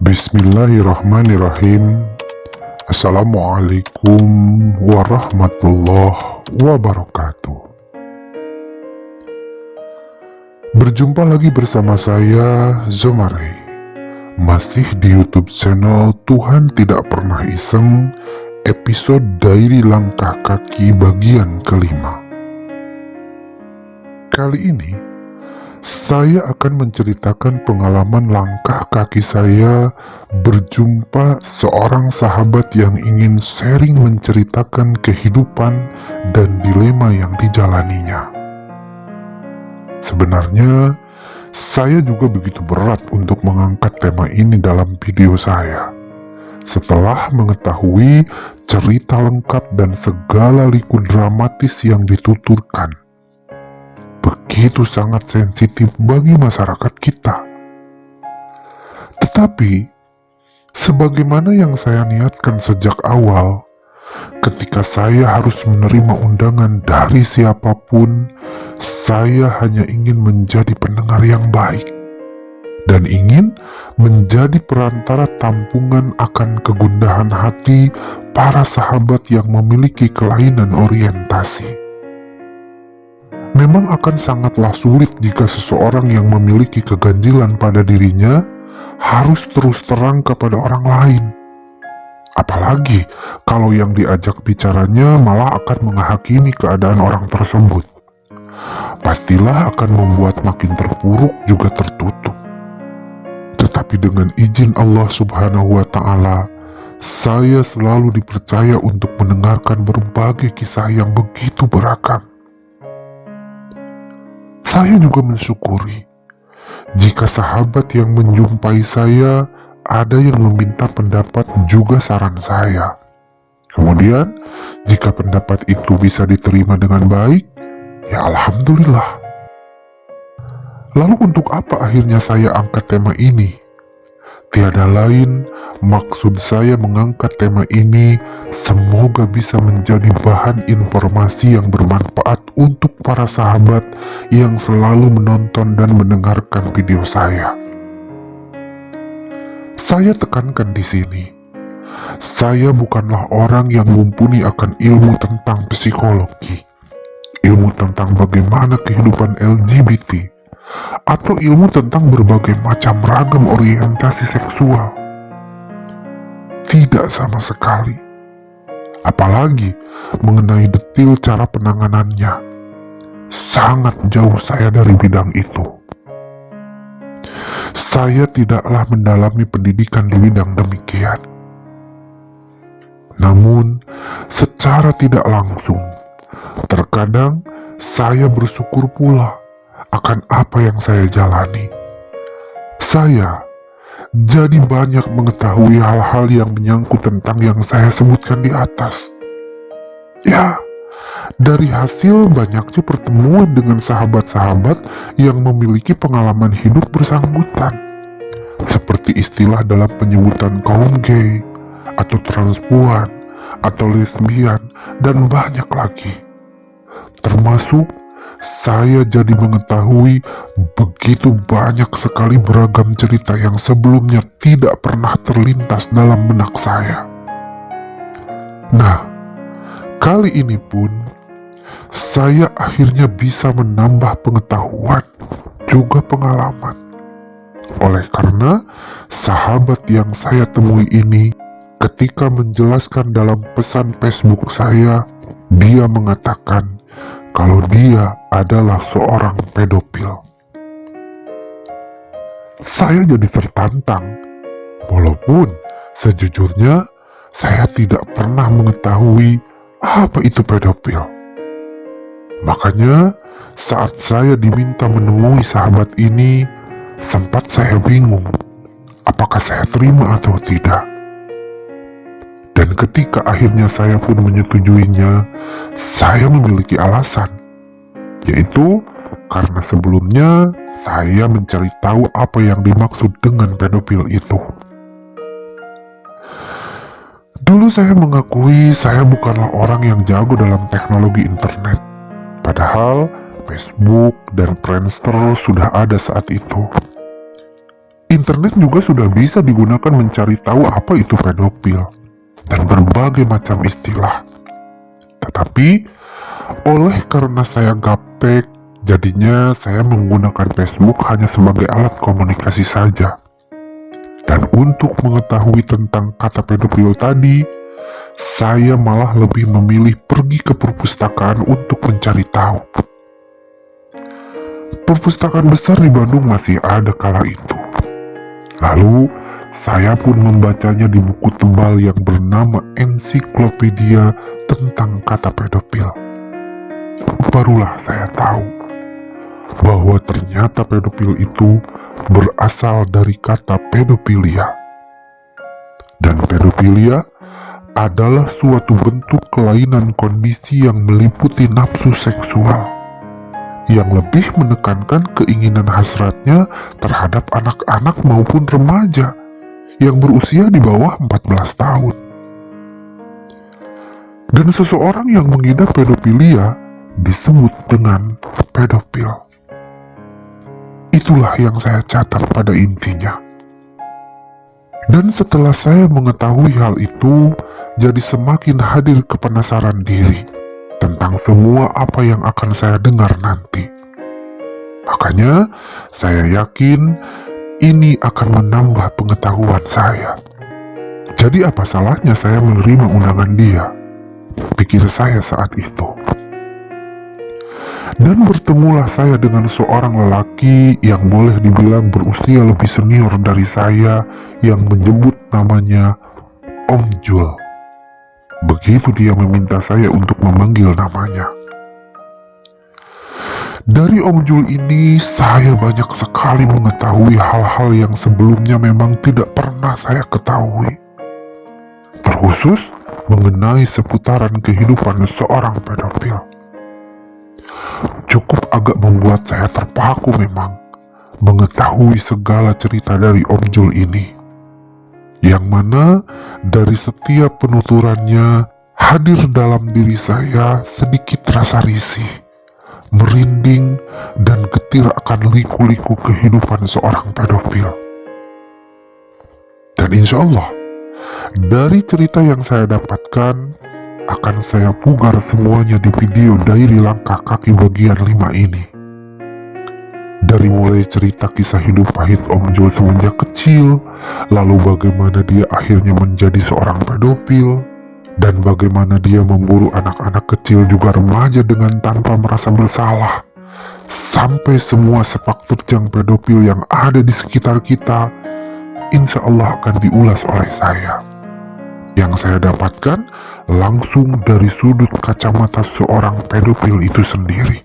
Bismillahirrahmanirrahim. Assalamualaikum warahmatullahi wabarakatuh. Berjumpa lagi bersama saya, Zomare. Masih di YouTube channel Tuhan Tidak Pernah Iseng, episode Diary Langkah Kaki bagian kelima. Kali ini saya akan menceritakan pengalaman langkah kaki saya berjumpa seorang sahabat yang ingin sharing menceritakan kehidupan dan dilema yang dijalaninya. Sebenarnya, saya juga begitu berat untuk mengangkat tema ini dalam video saya. Setelah mengetahui cerita lengkap dan segala liku dramatis yang dituturkan, begitu sangat sensitif bagi masyarakat kita. Tetapi, sebagaimana yang saya niatkan sejak awal, ketika saya harus menerima undangan dari siapapun, saya hanya ingin menjadi pendengar yang baik dan ingin menjadi perantara tampungan akan kegundahan hati para sahabat yang memiliki kelainan orientasi. Memang akan sangatlah sulit jika seseorang yang memiliki keganjilan pada dirinya harus terus terang kepada orang lain. Apalagi kalau yang diajak bicaranya malah akan menghakimi keadaan orang tersebut. Pastilah akan membuat makin terpuruk juga tertutup. Tetapi dengan izin Allah Subhanahu wa Ta'ala, saya selalu dipercaya untuk mendengarkan berbagai kisah yang begitu beragam. Saya juga mensyukuri jika sahabat yang menjumpai saya ada yang meminta pendapat juga saran saya. Kemudian, jika pendapat itu bisa diterima dengan baik, ya alhamdulillah. Lalu untuk apa akhirnya saya angkat tema ini? Tiada lain, maksud saya mengangkat tema ini semoga bisa menjadi bahan informasi yang bermanfaat untuk para sahabat yang selalu menonton dan mendengarkan video saya. Saya tekankan di sini, saya bukanlah orang yang mumpuni akan ilmu tentang psikologi, ilmu tentang bagaimana kehidupan LGBT, atau ilmu tentang berbagai macam ragam orientasi seksual. Tidak sama sekali. Apalagi mengenai detail cara penanganannya. Sangat jauh saya dari bidang itu. Saya tidaklah mendalami pendidikan di bidang demikian. Namun, secara tidak langsung, terkadang saya bersyukur pula akan apa yang saya jalani. Saya jadi banyak mengetahui hal-hal yang menyangkut tentang yang saya sebutkan di atas. Ya, dari hasil banyaknya pertemuan dengan sahabat-sahabat yang memiliki pengalaman hidup bersangkutan, seperti istilah dalam penyebutan kaum gay, atau transpuan, atau lesbian, dan banyak lagi. Termasuk saya jadi mengetahui begitu banyak sekali beragam cerita yang sebelumnya tidak pernah terlintas dalam benak saya. Nah, kali ini pun saya akhirnya bisa menambah pengetahuan juga pengalaman. Oleh karena sahabat yang saya temui ini ketika menjelaskan dalam pesan Facebook saya, dia mengatakan kalau dia adalah seorang pedofil. Saya jadi tertantang, walaupun sejujurnya saya tidak pernah mengetahui apa itu pedofil. Makanya saat saya diminta menemui sahabat ini, sempat saya bingung apakah saya terima atau tidak. Dan ketika akhirnya saya pun menyetujuinya, saya memiliki alasan, yaitu karena sebelumnya saya mencari tahu apa yang dimaksud dengan pedofil itu. Dulu saya mengakui saya bukanlah orang yang jago dalam teknologi internet, padahal Facebook dan Friendster sudah ada saat itu. Internet juga sudah bisa digunakan mencari tahu apa itu pedofil dan berbagai macam istilah. Tetapi, oleh karena saya gaptek, jadinya saya menggunakan Facebook hanya sebagai alat komunikasi saja. Dan untuk mengetahui tentang kata pedofil tadi, saya malah lebih memilih pergi ke perpustakaan untuk mencari tahu. Perpustakaan besar di Bandung masih ada kala itu. Lalu, saya pun membacanya di buku tebal yang bernama Ensiklopedia tentang kata pedofil. Barulah saya tahu bahwa ternyata pedofil itu berasal dari kata pedofilia. Dan pedofilia adalah suatu bentuk kelainan kondisi yang meliputi nafsu seksual, yang lebih menekankan keinginan hasratnya terhadap anak-anak maupun remaja yang berusia di bawah 14 tahun. Dan seseorang yang mengidap pedofilia disebut dengan pedofil. Itulah yang saya catat pada intinya. Dan setelah saya mengetahui hal itu, jadi semakin hadir kepenasaran diri tentang semua apa yang akan saya dengar nanti. Makanya, saya yakin ini akan menambah pengetahuan saya. Jadi apa salahnya saya menerima undangan dia? Pikir saya saat itu. Dan bertemulah saya dengan seorang lelaki yang boleh dibilang berusia lebih senior dari saya, yang menyebut namanya Om Jul. Begitu dia meminta saya untuk memanggil namanya. Dari Om Jul ini, saya banyak sekali mengetahui hal-hal yang sebelumnya memang tidak pernah saya ketahui. Terkhusus mengenai seputaran kehidupan seorang pedofil. Cukup agak membuat saya terpaku memang mengetahui segala cerita dari Om Jul ini, yang mana dari setiap penuturannya hadir dalam diri saya sedikit rasa risih, merinding, dan getir akan liku-liku kehidupan seorang pedofil. Dan insya Allah, dari cerita yang saya dapatkan, akan saya pugar semuanya di video Diary Langkah Kaki bagian 5 ini. Dari mulai cerita kisah hidup pahit Om Jul semenjak kecil, lalu bagaimana dia akhirnya menjadi seorang pedofil, dan bagaimana dia memburu anak-anak kecil juga remaja dengan tanpa merasa bersalah, sampai semua sepak terjang pedofil yang ada di sekitar kita, insya Allah akan diulas oleh saya. Yang saya dapatkan langsung dari sudut kacamata seorang pedofil itu sendiri.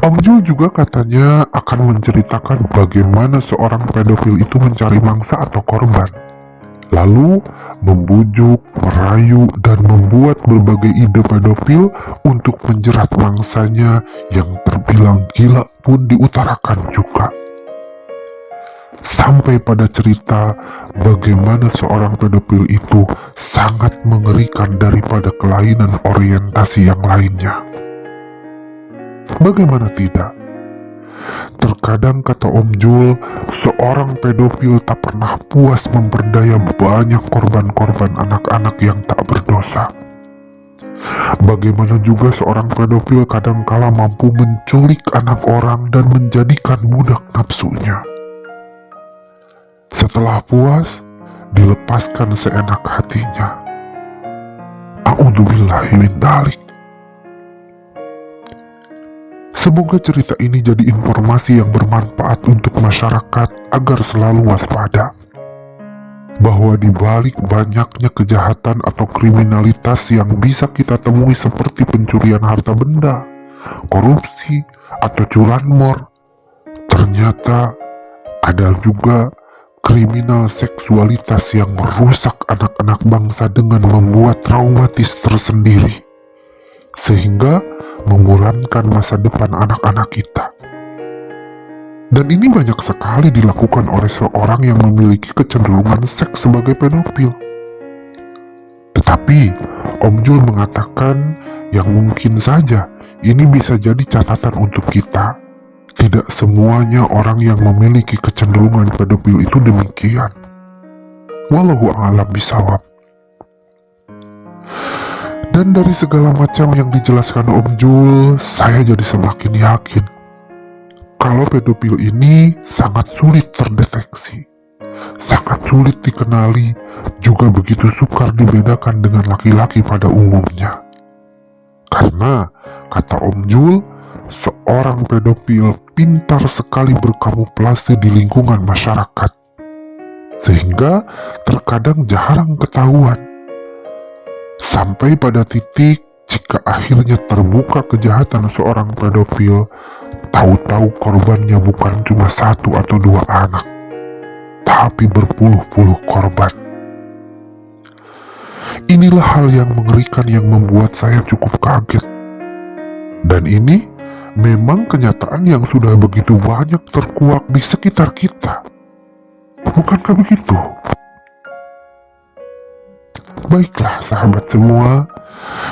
Om Jul juga katanya akan menceritakan bagaimana seorang pedofil itu mencari mangsa atau korban, lalu membujuk, merayu, dan membuat berbagai ide pedofil untuk menjerat mangsanya yang terbilang gila pun diutarakan juga. Sampai pada cerita bagaimana seorang pedofil itu sangat mengerikan daripada kelainan orientasi yang lainnya. Bagaimana tidak? Terkadang kata Om Jul, seorang pedofil tak pernah puas memperdaya banyak korban-korban anak-anak yang tak berdosa. Bagaimana juga seorang pedofil kadangkala mampu menculik anak orang dan menjadikan budak nafsunya. Setelah puas, dilepaskan seenak hatinya. A'udzubillahi min dzalik. Semoga cerita ini jadi informasi yang bermanfaat untuk masyarakat agar selalu waspada. Bahwa di balik banyaknya kejahatan atau kriminalitas yang bisa kita temui seperti pencurian harta benda, korupsi, atau curanmor, ternyata ada juga kriminal seksualitas yang merusak anak-anak bangsa dengan membuat traumatis tersendiri, sehingga memuramkan masa depan anak-anak kita. Dan ini banyak sekali dilakukan oleh seorang yang memiliki kecenderungan seks sebagai pedofil. Tetapi, Om Jul mengatakan yang mungkin saja ini bisa jadi catatan untuk kita, Tidak semuanya orang yang memiliki kecenderungan pedofil itu demikian. Wallahu a'lam bishawab. Dan dari segala macam yang dijelaskan Om Jul, saya jadi semakin yakin kalau pedofil ini sangat sulit terdeteksi, sangat sulit dikenali, juga begitu sukar dibedakan dengan laki-laki pada umumnya. Karena, kata Om Jul, seorang pedofil pintar sekali berkamuflase di lingkungan masyarakat, sehingga terkadang jarang ketahuan. Sampai pada titik jika akhirnya terbuka kejahatan seorang pedofil, tahu-tahu korbannya bukan cuma 1 atau 2 anak, tapi berpuluh-puluh korban. Inilah hal yang mengerikan yang membuat saya cukup kaget. Dan ini memang kenyataan yang sudah begitu banyak terkuak di sekitar kita. Bukankah begitu? Baiklah sahabat semua,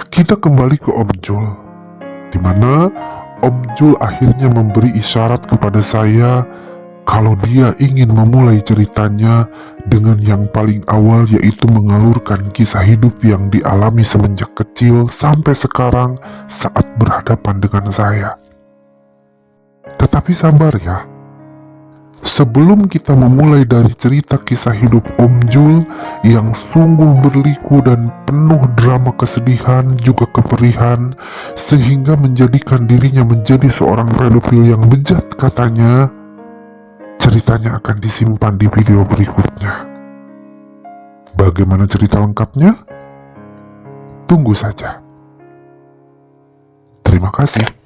kita kembali ke Om Jul, di mana Om Jul akhirnya memberi isyarat kepada saya kalau dia ingin memulai ceritanya dengan yang paling awal, yaitu mengalurkan kisah hidup yang dialami semenjak kecil sampai sekarang saat berhadapan dengan saya. Tetapi sabar ya, sebelum kita memulai dari cerita kisah hidup Om Jul yang sungguh berliku dan penuh drama kesedihan juga keperihan, sehingga menjadikan dirinya menjadi seorang pedofil yang bejat katanya, ceritanya akan disimpan di video berikutnya. Bagaimana cerita lengkapnya? Tunggu saja. Terima kasih.